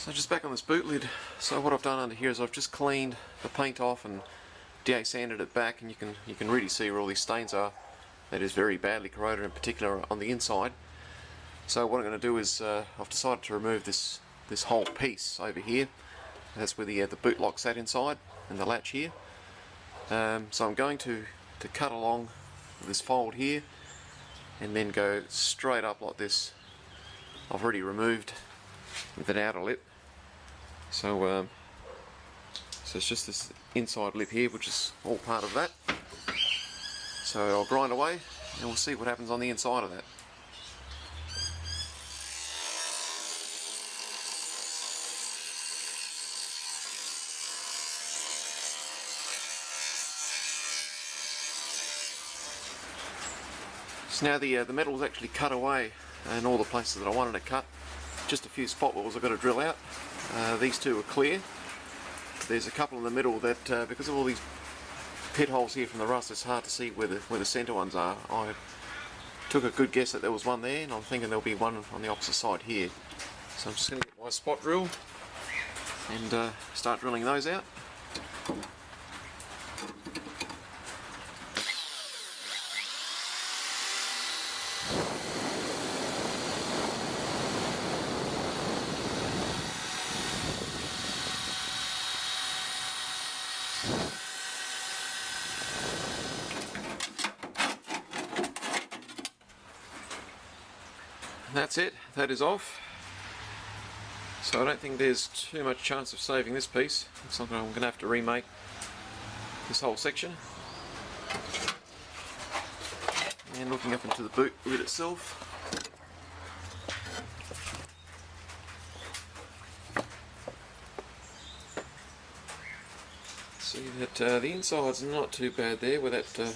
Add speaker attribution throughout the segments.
Speaker 1: So just back on this boot lid, so what I've done under here is I've just cleaned the paint off and de-sanded it back, and you can really see where all these stains are. That is very badly corroded, in particular on the inside. So what I'm going to do is I've decided to remove this whole piece over here. That's where the boot lock sat inside, and the latch here. So I'm going to cut along this fold here and then go straight up like this. I've already removed that outer lip, so it's just this inside lip here, which is all part of that. So I'll grind away and we'll see what happens on the inside of that. So now the metal's actually cut away in all the places that I wanted to cut. Just a few spot wells I've got to drill out. These two are clear. There's a couple in the middle that, because of all these pit holes here from the rust, it's hard to see where the centre ones are. I took a good guess that there was one there, and I'm thinking there'll be one on the opposite side here. So I'm just going to get my spot drill and start drilling those out. And that's it, that is off. So I don't think there's too much chance of saving this piece. Looks like I'm going to have to remake this whole section. And looking up into the boot lid itself, see that the inside's not too bad there where that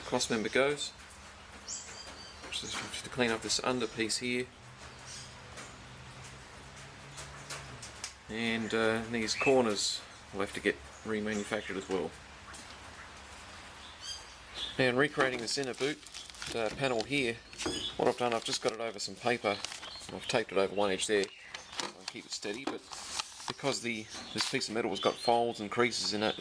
Speaker 1: cross member goes. Just to clean up this under piece here, and these corners will have to get remanufactured as well. Now, in recreating this inner boot panel here, what I've done, I've just got it over some paper. I've taped it over one edge there so I can keep it steady, but because this piece of metal has got folds and creases in it,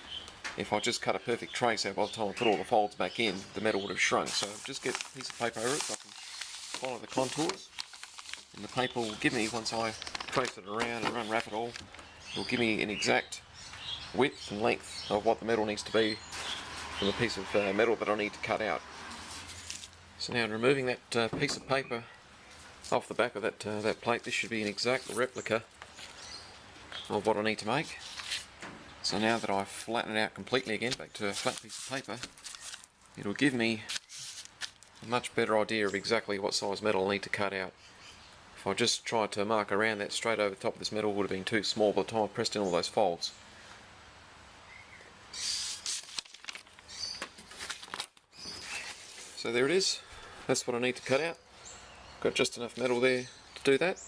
Speaker 1: if I just cut a perfect trace out by the time I put all the folds back in, the metal would have shrunk. So just get a piece of paper over it so I can follow the contours, and the paper will give me, once I trace it around and unwrap it all, it will give me an exact width and length of what the metal needs to be from the piece of metal that I need to cut out. So now, in removing that piece of paper off the back of that plate, this should be an exact replica of what I need to make. So now that I've flattened it out completely again, back to a flat piece of paper, it'll give me a much better idea of exactly what size metal I need to cut out. If I just tried to mark around that straight over the top of this metal, it would have been too small by the time I pressed in all those folds. So there it is, that's what I need to cut out. Got just enough metal there to do that,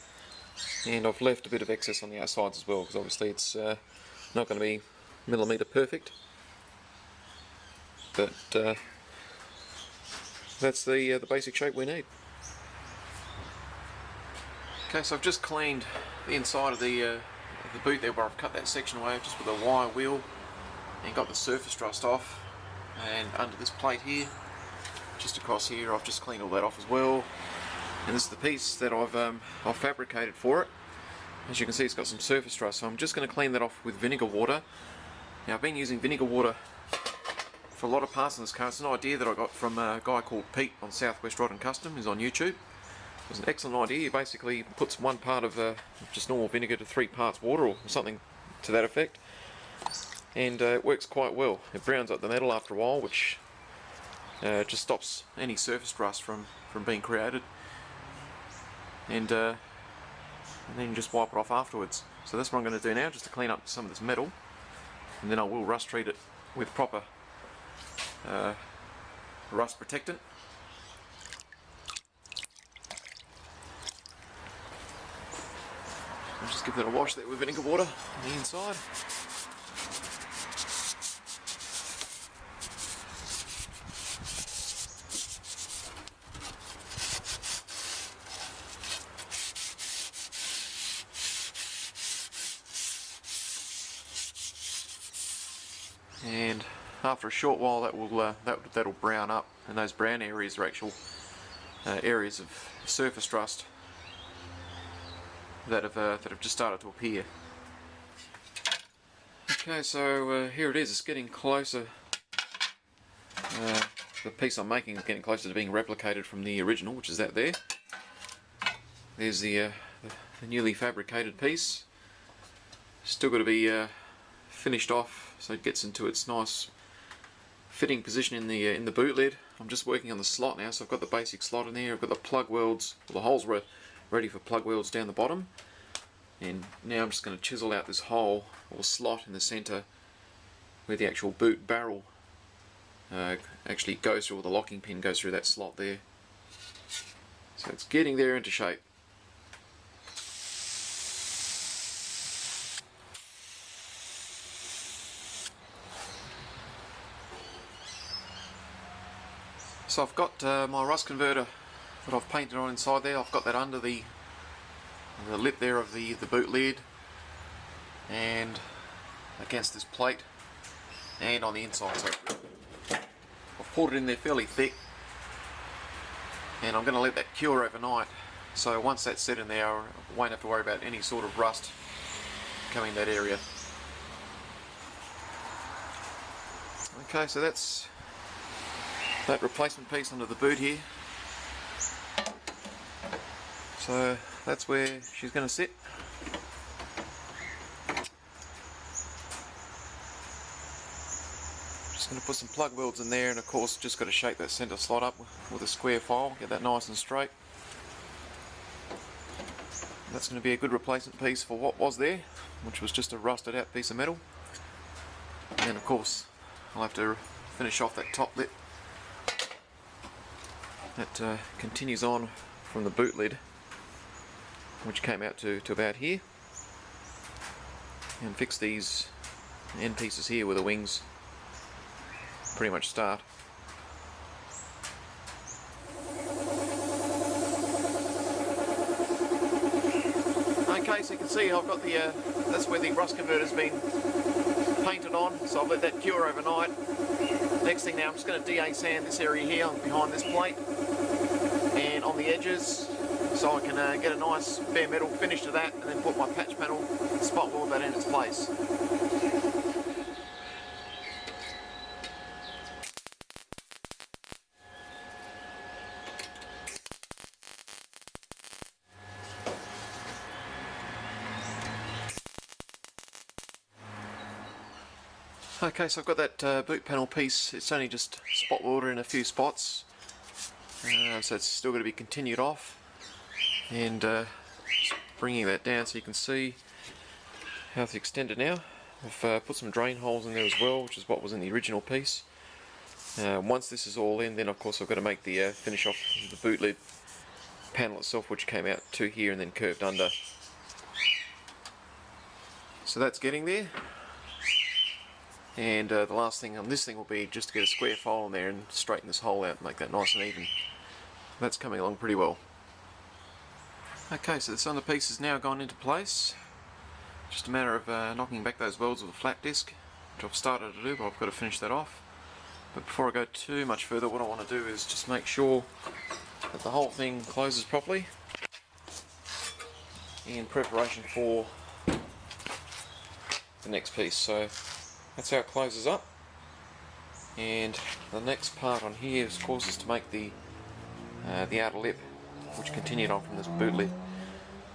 Speaker 1: and I've left a bit of excess on the outsides as well, because obviously it's not going to be millimetre perfect, but that's the basic shape we need. Okay, so I've just cleaned the inside of the boot there, where I've cut that section away just with a wire wheel and got the surface rust off, and under this plate here, just across here, I've just cleaned all that off as well. And this is the piece that I've fabricated for it. As you can see, it's got some surface rust, so I'm just going to clean that off with vinegar water. Now, I've been using vinegar water for a lot of parts in this car. It's an idea that I got from a guy called Pete on Southwest Rod and Custom. He's on YouTube. It was an excellent idea. He basically puts 1 part of just normal vinegar to 3 parts water, or something to that effect, and it works quite well. It browns up the metal after a while, which just stops any surface rust from being created, and then you just wipe it off afterwards. So that's what I'm going to do now, just to clean up some of this metal, and then I will rust treat it with proper rust protectant. I'll just give that a wash there with vinegar water on the inside. after a short while that'll brown up, and those brown areas are actual areas of surface rust that have just started to appear. Okay, so here it is. It's getting closer. The piece I'm making is getting closer to being replicated from the original, which is that there. There's the newly fabricated piece. Still got to be finished off so it gets into its nice fitting position in the boot lid. I'm just working on the slot now, so I've got the basic slot in there. I've got the plug welds, the holes ready for plug welds down the bottom, and now I'm just going to chisel out this hole or slot in the center where the actual boot barrel actually goes through, or the locking pin goes through that slot there. So it's getting there into shape. So I've got my rust converter that I've painted on inside there. I've got that under the lip there of the boot lid, and against this plate, and on the inside. So I've poured it in there fairly thick, and I'm going to let that cure overnight. So once that's set in there, I won't have to worry about any sort of rust coming in that area. Okay, so that's that replacement piece under the boot here. So that's where she's going to sit. Just going to put some plug welds in there, and of course just got to shape that centre slot up with a square file, get that nice and straight. That's going to be a good replacement piece for what was there, which was just a rusted out piece of metal. And then of course I'll have to finish off that top lip that continues on from the boot lid, which came out to about here, and fix these end pieces here where the wings pretty much start. Okay, so you can see I've got the that's where the rust converter's been painted on, so I'll let that cure overnight. Next thing now, I'm just going to DA sand this area here behind this plate and on the edges, so I can get a nice bare metal finish to that, and then put my patch panel, spot weld that in its place. Okay, so I've got that boot panel piece. It's only just spot welded in a few spots, so it's still going to be continued off, and bringing that down so you can see how it's extended now. I've put some drain holes in there as well, which is what was in the original piece. Once this is all in, then of course I've got to make the finish off the boot lid panel itself, which came out to here and then curved under. So that's getting there. And the last thing on this thing will be just to get a square file in there and straighten this hole out and make that nice and even. That's coming along pretty well. Okay, so the centerpiece has now gone into place. Just a matter of knocking back those welds with a flat disc, which I've started to do, but I've got to finish that off. But before I go too much further, what I want to do is just make sure that the whole thing closes properly in preparation for the next piece. So that's how it closes up, and the next part on here, of course, is to make the outer lip, which continued on from this boot lid.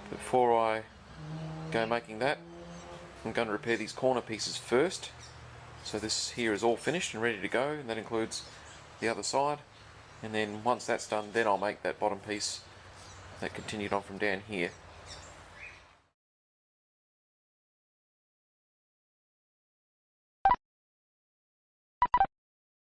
Speaker 1: But before I go making that, I'm going to repair these corner pieces first. So this here is all finished and ready to go, and that includes the other side. And then once that's done, then I'll make that bottom piece that continued on from down here.